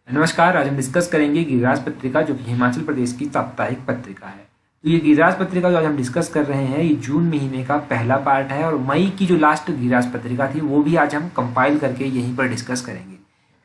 नमस्कार। आज हम डिस्कस करेंगे गिरिराज पत्रिका, जो कि हिमाचल प्रदेश की साप्ताहिक पत्रिका है। तो ये गिरिराज पत्रिका जो आज हम डिस्कस कर रहे हैं, ये जून महीने का पहला पार्ट है और मई की जो लास्ट गिरिराज पत्रिका थी वो भी आज हम कंपाइल करके यहीं पर डिस्कस करेंगे।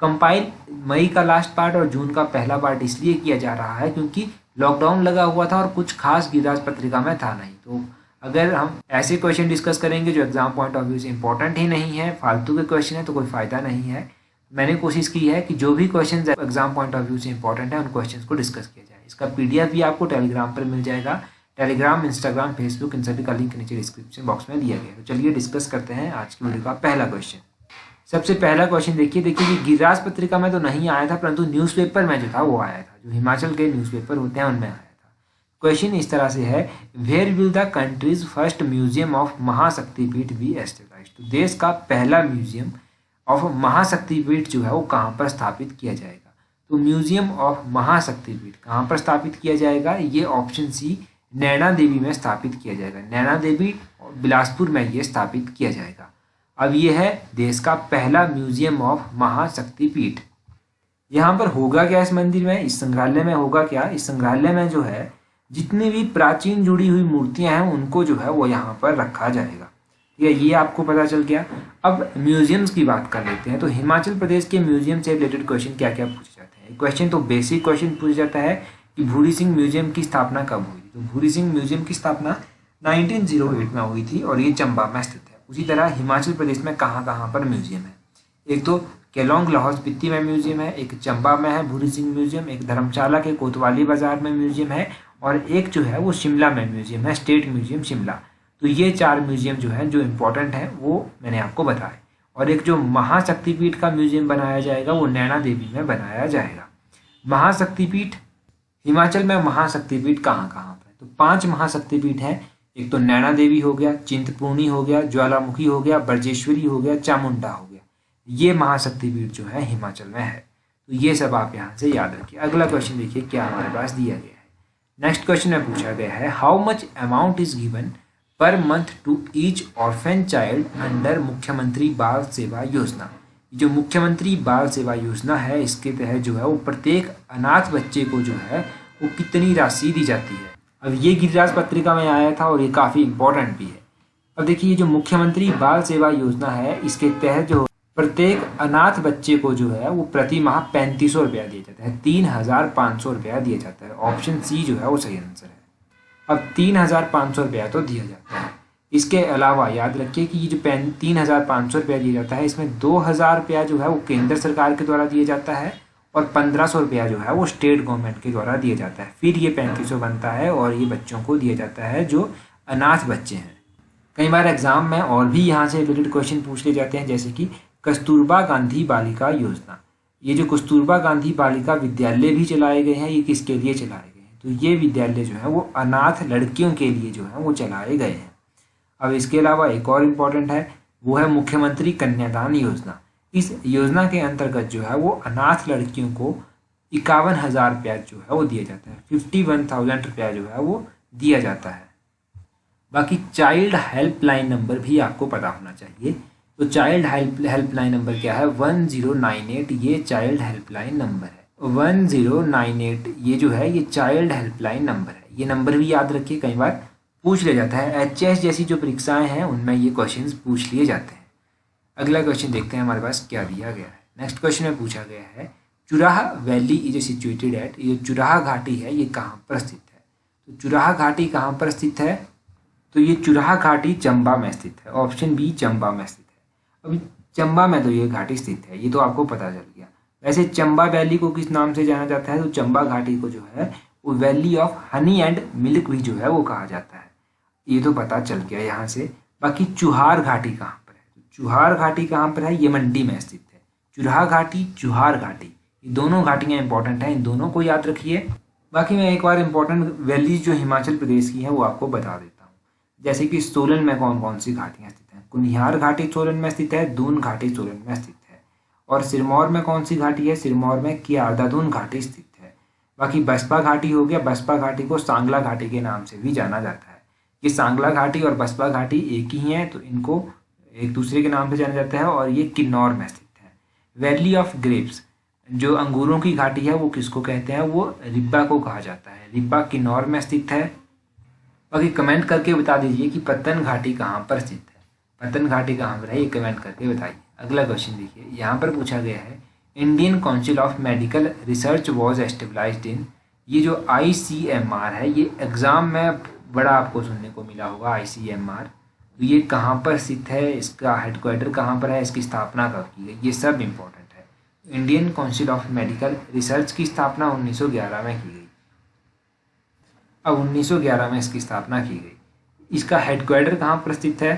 कंपाइल मई का लास्ट पार्ट और जून का पहला पार्ट इसलिए किया जा रहा है क्योंकि लॉकडाउन लगा हुआ था और कुछ खास गिरिराज पत्रिका में था नहीं। तो अगर हम ऐसे क्वेश्चन डिस्कस करेंगे जो एग्जाम पॉइंट ऑफ व्यू से इंपॉर्टेंट ही नहीं है, फालतू के क्वेश्चन है, तो कोई फायदा नहीं है। मैंने कोशिश की है कि जो भी questions exam point of view से इंपॉर्टेंट है उन क्वेश्चंस को डिस्कस किया जाए। इसका पीडीएफ भी आपको टेलीग्राम पर मिल जाएगा। टेलीग्राम, इंस्टाग्राम, फेसबुक, इन सभी का लिंक नीचे डिस्क्रिप्शन बॉक्स में दिया गया है। तो चलिए डिस्कस करते हैं आज की वीडियो का पहला क्वेश्चन। सबसे पहला क्वेश्चन देखिए कि गिरिराज पत्रिका में तो नहीं आया था, परंतु न्यूज़पेपर में जो था वो आया था। जो हिमाचल के न्यूज़पेपर होते हैं उनमें आया था। क्वेश्चन इस तरह से है, where will the country's first museum of Mahashaktipeeth be established. तो देश का पहला म्यूजियम ऑफ महाशक्तिपीठ जो है वो कहाँ पर स्थापित किया जाएगा। तो म्यूजियम ऑफ महाशक्तिपीठ कहाँ पर स्थापित किया जाएगा, ये ऑप्शन सी नैना देवी में स्थापित किया जाएगा। नैना देवी बिलासपुर में ये स्थापित किया जाएगा। अब ये है देश का पहला म्यूजियम ऑफ महाशक्तिपीठ। यहाँ पर होगा क्या इस मंदिर में, इस संग्रहालय में होगा क्या? इस संग्रहालय में जो है जितनी भी प्राचीन जुड़ी हुई मूर्तियां हैं उनको जो है वो यहाँ पर रखा जाएगा। ये आपको पता चल गया। अब म्यूजियम्स की बात कर लेते हैं। तो हिमाचल प्रदेश के म्यूजियम से रिलेटेड क्वेश्चन क्या क्या पूछे जाते हैं। क्वेश्चन तो बेसिक क्वेश्चन पूछा जाता है कि भूरी सिंह म्यूजियम की स्थापना कब हुई। तो भूरी सिंह म्यूजियम की स्थापना 1908 में हुई थी और ये चंबा में स्थित है। उसी तरह हिमाचल प्रदेश में कहाँ कहाँ पर म्यूजियम है, एक तो केलोंग लाहौल स्पीति में म्यूजियम है, एक चंबा में है भूरी सिंह म्यूजियम, एक धर्मशाला के कोतवाली बाजार में म्यूजियम है और एक जो है वो शिमला में म्यूजियम है, स्टेट म्यूजियम शिमला। तो ये 4 म्यूजियम जो है जो इम्पोर्टेंट है वो मैंने आपको बताया। और एक जो महाशक्तिपीठ का म्यूजियम बनाया जाएगा वो नैना देवी में बनाया जाएगा। महाशक्तिपीठ, हिमाचल में महाशक्तिपीठ कहाँ कहाँ पर है? तो 5 महाशक्तिपीठ हैं। एक तो नैना देवी हो गया, चिंतपूर्णी हो गया, ज्वालामुखी हो गया, बरजेश्वरी हो गया, चामुंडा हो गया। ये महाशक्तिपीठ जो है हिमाचल में है। तो ये सब आप यहाँ से याद रखिए। अगला क्वेश्चन देखिए क्या हमारे पास दिया गया है। नेक्स्ट क्वेश्चन में पूछा गया है, how much amount is given per month to each orphan child under मुख्यमंत्री बाल सेवा योजना। जो मुख्यमंत्री बाल सेवा योजना है इसके तहत जो है वो प्रत्येक अनाथ बच्चे को जो है वो कितनी राशि दी जाती है। अब ये गिरिराज पत्रिका में आया था और ये काफ़ी इंपॉर्टेंट भी है। अब देखिए जो मुख्यमंत्री बाल सेवा योजना है इसके तहत जो प्रत्येक अनाथ बच्चे को जो है वो प्रति माह 3500 रुपया दिया जाता है, 3500 रुपया दिया जाता है। ऑप्शन सी जो है वो सही आंसर है। अब 3500 रुपया तो दिया जाता है। इसके अलावा याद रखिए कि ये जो 3500 रुपया दिया जाता है इसमें 2000 रुपया जो है वो केंद्र सरकार के द्वारा दिया जाता है और 1500 रुपया जो है वो स्टेट गवर्नमेंट के द्वारा दिया जाता है। फिर ये 3500 बनता है और ये बच्चों को दिया जाता है जो अनाथ बच्चे हैं। कई बार एग्जाम में और भी यहाँ से रिलेटेड क्वेश्चन पूछ ले जाते हैं, जैसे कि कस्तूरबा गांधी बालिका योजना। ये जो कस्तूरबा गांधी बालिका विद्यालय भी चलाए गए हैं, ये किसके लिए चलाए गए हैं? तो ये विद्यालय जो है वो अनाथ लड़कियों के लिए जो है वो चलाए गए हैं। अब इसके अलावा एक और इम्पॉर्टेंट है, वो है मुख्यमंत्री कन्यादान योजना। इस योजना के अंतर्गत जो है वो अनाथ लड़कियों को 51,000 रुपया जो है वो दिया जाता है, 51,000 रुपया जो है वो दिया जाता है। बाकी चाइल्ड हेल्पलाइन नंबर भी आपको पता होना चाहिए। तो चाइल्ड हेल्पलाइन नंबर क्या है? 1098। ये चाइल्ड हेल्पलाइन नंबर है 1098। ये जो है ये चाइल्ड हेल्पलाइन नंबर है। ये नंबर भी याद रखिए, कई बार पूछ लिया जाता है। एचएस जैसी जो परीक्षाएं हैं उनमें ये क्वेश्चंस पूछ लिए जाते हैं। अगला क्वेश्चन देखते हैं हमारे पास क्या दिया गया है। नेक्स्ट क्वेश्चन में पूछा गया है, Churah valley is situated eight. ये चुराह घाटी है ये कहाँ पर स्थित है? तो चुराह घाटी कहाँ पर स्थित है? तो ये चुराह घाटी चंबा में स्थित है। ऑप्शन बी चंबा में स्थित है। अभी चंबा में तो ये घाटी स्थित है, ये तो आपको पता चल गया। वैसे चंबा वैली को किस नाम से जाना जाता है? तो चंबा घाटी को जो है वो valley of honey and milk भी जो है वो कहा जाता है। ये तो पता चल गया यहाँ से। बाकी चुहार घाटी कहाँ पर है? चुहार घाटी कहाँ पर है? ये मंडी में स्थित है। चुराह घाटी, चुहार घाटी, ये दोनों घाटियाँ इंपॉर्टेंट हैं, इन दोनों को याद रखिए। बाकी मैं एक बार इंपॉर्टेंट वैलीज जो हिमाचल प्रदेश की है वो आपको बता देता हूँ। जैसे कि सोलन में कौन कौन सी घाटियाँ स्थित हैं? कुनिहार घाटी सोलन में स्थित है, दून घाटी सोलन में स्थित है। और सिरमौर में कौन सी घाटी है? सिरमौर में कियारदादून घाटी स्थित है। बाकी बसपा घाटी हो गया, बसपा घाटी को सांगला घाटी के नाम से भी जाना जाता है। ये सांगला घाटी और बसपा घाटी एक ही हैं, तो इनको एक दूसरे के नाम से जाना जाता है और ये किन्नौर में स्थित है। वैली ऑफ ग्रेप्स, जो अंगूरों की घाटी है वो किसको कहते हैं, वो रिब्बा को कहा जाता है। रिब्बा किन्नौर में स्थित है। बाकी कमेंट करके बता दीजिए कि पतन घाटी कहाँ पर स्थित है। पतन घाटी कहाँ पर है ये कमेंट करके बताइए। अगला क्वेश्चन देखिए, यहाँ पर पूछा गया है Indian council of medical research was established in. ये जो ICMR है ये एग्जाम में बड़ा आपको सुनने को मिला होगा, ICMR। तो ये कहाँ पर स्थित है, इसका हेडक्वार्टर कहाँ पर है, इसकी स्थापना कब की गई, ये सब इम्पोर्टेंट है। Indian council of medical research की स्थापना 1911 में की गई। अब 1911 में इसकी स्थापना की गई। इसका हेडक्वार्टर कहाँ पर स्थित है,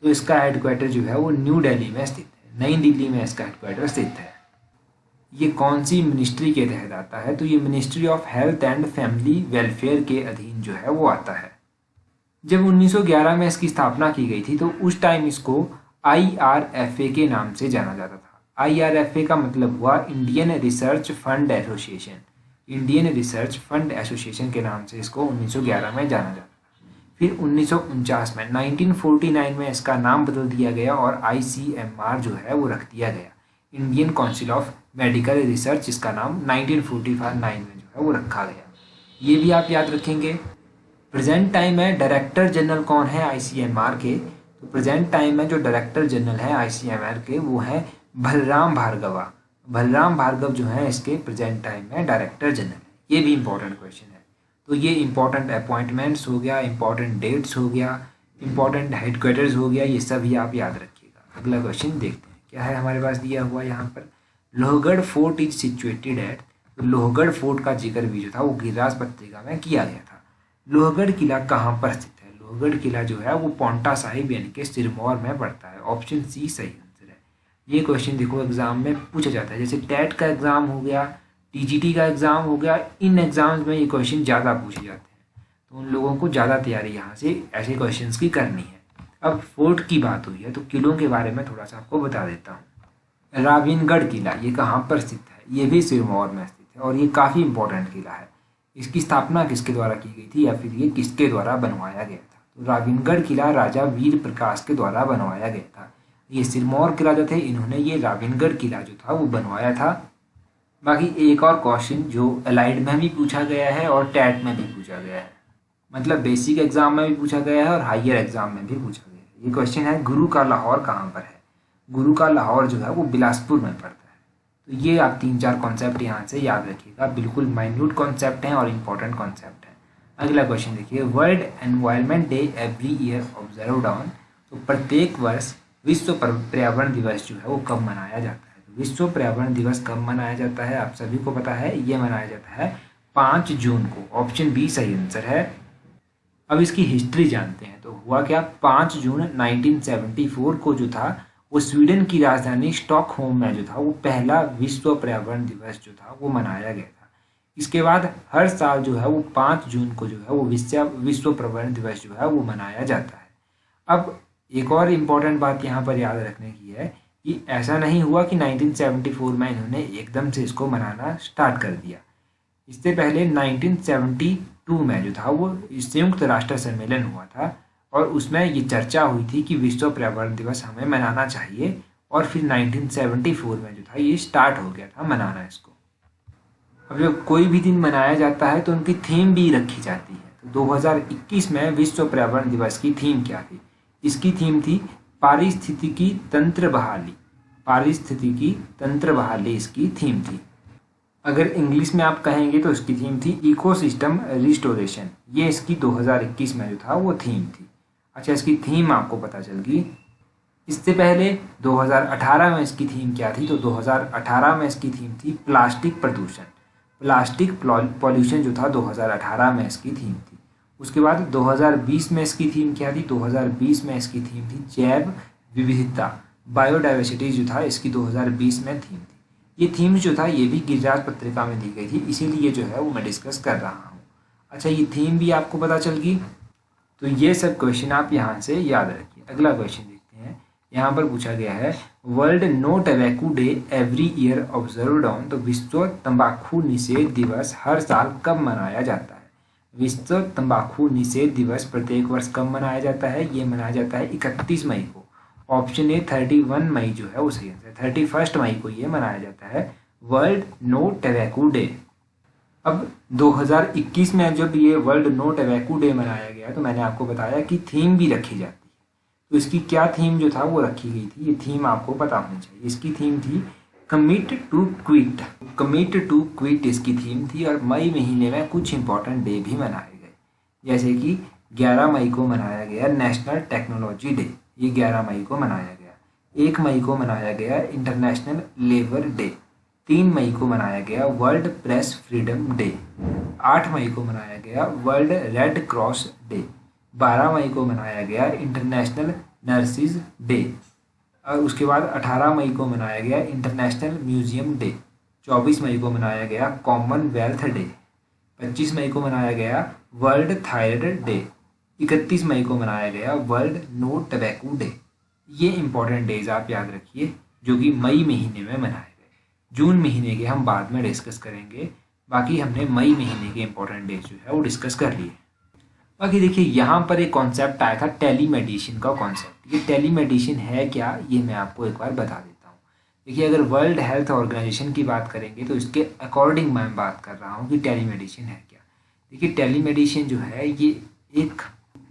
तो इसका हेडक्वार्टर जो है वो न्यू दिल्ली में स्थित है, नई दिल्ली में इसका हेडक्वार्टर स्थित है। ये कौन सी मिनिस्ट्री के तहत आता है, तो ये ministry of health and family welfare के अधीन जो है वो आता है। जब 1911 में इसकी स्थापना की गई थी तो उस टाइम इसको IRFA के नाम से जाना जाता था। IRFA का मतलब हुआ Indian research fund association. Indian research fund association के नाम से इसको 1911 में जाना जाता था। फिर 1949 में 1949 में इसका नाम बदल दिया गया और ICMR जो है वो रख दिया गया, Indian council of medical research. इसका नाम 1949 में जो है वो रखा गया। ये भी आप याद रखेंगे। प्रेजेंट टाइम में डायरेक्टर जनरल कौन है ICMR के, तो प्रेजेंट टाइम में जो डायरेक्टर जनरल है ICMR के वो है बलराम भार्गवा। बलराम भार्गव जो है इसके प्रेजेंट टाइम में डायरेक्टर जनरल है। ये भी इंपॉर्टेंट क्वेश्चन है। तो ये इंपॉर्टेंट अपॉइंटमेंट्स हो गया, इंपॉर्टेंट डेट्स हो गया, इंपॉर्टेंट हेडक्वार्टर्स हो गया, ये सभी आप याद रखिएगा। अगला क्वेश्चन देखते हैं क्या है हमारे पास दिया हुआ यहाँ पर। Lohgarh fort is situated at. तो लोहगढ़ फोर्ट का जिक्र भी जो था वो गिरिराज पत्रिका में किया गया था। लोहगढ़ किला कहाँ पर स्थित है, लोहगढ़ किला जो है वो पांवटा साहिब यानी कि सिरमौर में पड़ता है। ऑप्शन सी सही आंसर है। ये क्वेश्चन देखो एग्जाम में पूछा जाता है, जैसे टेट का एग्जाम हो गया, TGT का एग्जाम हो गया, इन एग्जाम्स में ये क्वेश्चन ज़्यादा पूछे जाते हैं। तो उन लोगों को ज़्यादा तैयारी यहाँ से ऐसे क्वेश्चन की करनी है। अब फोर्ट की बात हुई है तो किलों के बारे में थोड़ा सा आपको बता देता हूँ। राविनगढ़ किला ये कहाँ पर स्थित है, ये भी सिरमौर में स्थित है और ये काफ़ी इंपॉर्टेंट किला है। इसकी स्थापना किसके द्वारा की गई थी या फिर ये किसके द्वारा बनवाया गया था, तो राविनगढ़ किला राजा वीर प्रकाश के द्वारा बनवाया गया था। ये सिरमौर किला जो थे इन्होंने ये राविनगढ़ किला जो था वो बनवाया था। बाकी एक और क्वेश्चन जो अलाइड में भी पूछा गया है और टेट में भी पूछा गया है, मतलब बेसिक एग्जाम में भी पूछा गया है और हायर एग्जाम में भी पूछा गया है। ये क्वेश्चन है गुरु का लाहौर कहाँ पर है। गुरु का लाहौर जो है वो बिलासपुर में पड़ता है। तो ये आप 3-4 कॉन्सेप्ट यहाँ से याद रखिएगा, बिल्कुल माइन्यूट कॉन्सेप्ट हैं और इम्पोर्टेंट कॉन्सेप्ट हैं। अगला क्वेश्चन देखिए, world environment day every year observed on. तो प्रत्येक वर्ष विश्व पर्यावरण दिवस जो है वो कब मनाया जाता है। तो विश्व पर्यावरण दिवस कब मनाया जाता है आप सभी को पता है, ये मनाया जाता है 5 जून को। ऑप्शन बी सही आंसर है। अब इसकी हिस्ट्री जानते हैं। तो हुआ क्या, 5 जून 1974 को जो था वो स्वीडन की राजधानी स्टॉकहोम में जो था वो पहला विश्व पर्यावरण दिवस जो था वो मनाया गया था। इसके बाद हर साल जो है वो 5 जून को जो है वो विश्व पर्यावरण दिवस जो है वो मनाया जाता है। अब एक और इम्पॉर्टेंट बात यहाँ पर याद रखने की है कि ऐसा नहीं हुआ कि 1974 में इन्होंने एकदम से इसको मनाना स्टार्ट कर दिया। इससे पहले 1972 में जो था वो संयुक्त राष्ट्र सम्मेलन हुआ था और उसमें ये चर्चा हुई थी कि विश्व पर्यावरण दिवस हमें मनाना चाहिए और फिर 1974 में जो था ये स्टार्ट हो गया था मनाना इसको। अब जब कोई भी दिन मनाया जाता है तो उनकी थीम भी रखी जाती है। तो 2021 में विश्व पर्यावरण दिवस की थीम क्या थी, इसकी थीम थी पारिस्थितिकी तंत्र बहाली। पारिस्थितिकी तंत्र बहाली इसकी थीम थी। अगर इंग्लिश में आप कहेंगे तो इसकी थीम थी इकोसिस्टम रिस्टोरेशन। ये इसकी 2021 में जो था वो थीम थी। अच्छा, इसकी थीम आपको पता चल गई। इससे पहले 2018 में इसकी थीम क्या थी, तो 2018 में इसकी थीम थी प्लास्टिक प्रदूषण। प्लास्टिक पॉल्यूशन जो था 2018 में इसकी थीम थी। उसके बाद 2020 में इसकी थीम क्या थी, 2020 में इसकी थीम थी जैव विविधता, बायोडाइवर्सिटी जो था इसकी 2020 में थीम थी। ये थीम जो था ये भी गिरिराज पत्रिका में दी गई थी, इसीलिए जो है वो मैं डिस्कस कर रहा हूँ। अच्छा, ये थीम भी आपको पता चल गई। तो ये सब क्वेश्चन आप यहाँ से याद रखिए। अगला क्वेश्चन देखते हैं। यहाँ पर पूछा गया है world no tobacco day every year observed on. तो विश्व तंबाकू निषेध दिवस हर साल कब मनाया जाता है। विश्व तंबाकू निषेध दिवस प्रत्येक वर्ष कब मनाया जाता है, ये मनाया जाता है 31 मई को। ऑप्शन ए 31 मई जो है वो सही आंसर है। 31 मई को ये मनाया जाता है वर्ल्ड नो टबैको डे। अब 2021 में जब ये वर्ल्ड नो टबैको डे मनाया गया तो मैंने आपको बताया कि थीम भी रखी जाती है। तो इसकी क्या थीम जो था वो रखी गई थी, ये थीम आपको पता होनी चाहिए। इसकी थीम थी commit to quit. Commit to quit इसकी थीम थी। और मई महीने में कुछ इंपॉर्टेंट डे भी मनाए गए, जैसे कि 11 मई को मनाया गया नेशनल टेक्नोलॉजी डे, ये 11 मई को मनाया गया। 1 मई को मनाया गया इंटरनेशनल लेबर डे। 3 मई को मनाया गया वर्ल्ड प्रेस फ्रीडम डे। 8 मई को मनाया गया वर्ल्ड रेड क्रॉस डे। 12 मई को मनाया गया इंटरनेशनल नर्सिस डे। और उसके बाद 18 मई को मनाया गया इंटरनेशनल म्यूजियम डे। 24 मई को मनाया गया कॉमनवेल्थ डे। 25 मई को मनाया गया वर्ल्ड थायराइड डे। 31 मई को मनाया गया वर्ल्ड नो टबैको डे। ये इंपॉर्टेंट डेज आप याद रखिए जो कि मई महीने में मनाए गए। जून महीने के हम बाद में डिस्कस करेंगे। बाकी हमने मई महीने के इंपॉर्टेंट डेज जो है वो डिस्कस कर लिए। बाकी देखिए यहाँ पर एक कॉन्सेप्ट आया था टेलीमेडिसिन का कॉन्सेप्ट। ये टेलीमेडिसिन है क्या, ये मैं आपको एक बार बता देता हूँ। देखिए अगर वर्ल्ड हेल्थ ऑर्गेनाइजेशन की बात करेंगे तो इसके अकॉर्डिंग मैं बात कर रहा हूँ कि टेलीमेडिसिन है क्या। देखिए टेलीमेडिसिन जो है ये एक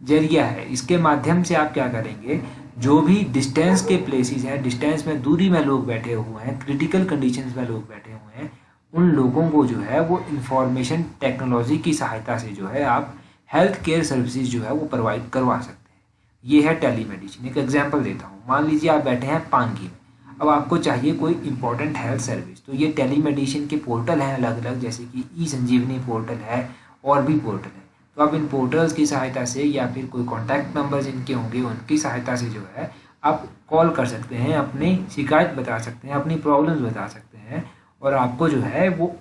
जरिया है। इसके माध्यम से आप क्या करेंगे, जो भी डिस्टेंस के प्लेसेस हैं, डिस्टेंस में दूरी में लोग बैठे हुए हैं, क्रिटिकल कंडीशंस में लोग बैठे हुए हैं, उन लोगों को जो है वो इंफॉर्मेशन टेक्नोलॉजी की सहायता से जो है आप हेल्थ केयर सर्विसेज जो है वो प्रोवाइड करवा सकते हैं। ये है टेलीमेडिसिन। एक एग्जांपल देता हूँ। मान लीजिए आप बैठे हैं पांगी में, अब आपको चाहिए कोई इंपॉर्टेंट हेल्थ सर्विस, तो ये टेलीमेडिसिन के पोर्टल हैं अलग अलग, जैसे कि ई संजीवनी पोर्टल है और भी पोर्टल है। तो आप इन पोर्टल्स की सहायता से या फिर कोई कॉन्टैक्ट नंबर जिनके होंगे उनकी सहायता से जो है आप कॉल कर सकते हैं, अपनी शिकायत बता सकते हैं, अपनी प्रॉब्लम्स बता सकते हैं, और आपको जो है वो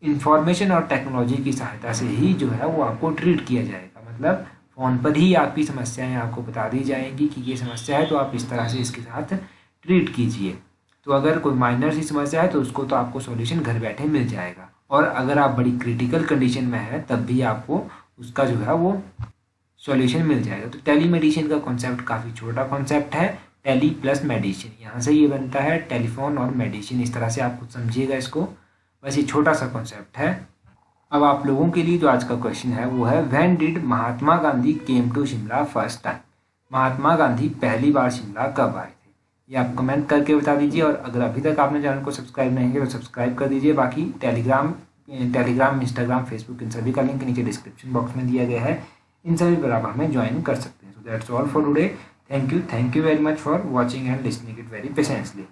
इंफॉर्मेशन और टेक्नोलॉजी की सहायता से ही जो है वो आपको ट्रीट किया जाएगा। मतलब फ़ोन पर ही आपकी समस्याएं आपको बता दी जाएंगी कि ये समस्या है तो आप इस तरह से इसके साथ ट्रीट कीजिए। तो अगर कोई माइनर सी समस्या है तो उसको तो आपको सॉल्यूशन घर बैठे मिल जाएगा, और अगर आप बड़ी क्रिटिकल कंडीशन में है तब भी आपको उसका जो है वो सॉल्यूशन मिल जाएगा। तो टेलीमेडिसिन का कॉन्सेप्ट काफ़ी छोटा कॉन्सेप्ट है, टेली प्लस मेडिसिन, यहाँ से ये बनता है टेलीफोन और मेडिसिन। इस तरह से आप कुछ समझिएगा इसको, बस ये छोटा सा कॉन्सेप्ट है। अब आप लोगों के लिए जो आज का क्वेश्चन है वो है when did Mahatma Gandhi came to Shimla first time. Mahatma Gandhi पहली बार शिमला कब आए थे, ये आप कमेंट करके बता दीजिए। और अगर अभी तक आपने चैनल को सब्सक्राइब नहीं किया तो सब्सक्राइब कर दीजिए। बाकी टेलीग्राम, इंस्टाग्राम, फेसबुक, इन सभी का लिंक नीचे डिस्क्रिप्शन बॉक्स में दिया गया है। इन सभी पर आप हमें ज्वाइन कर सकते हैं। So that's all for today. Thank you very much for watching and listening it very patiently.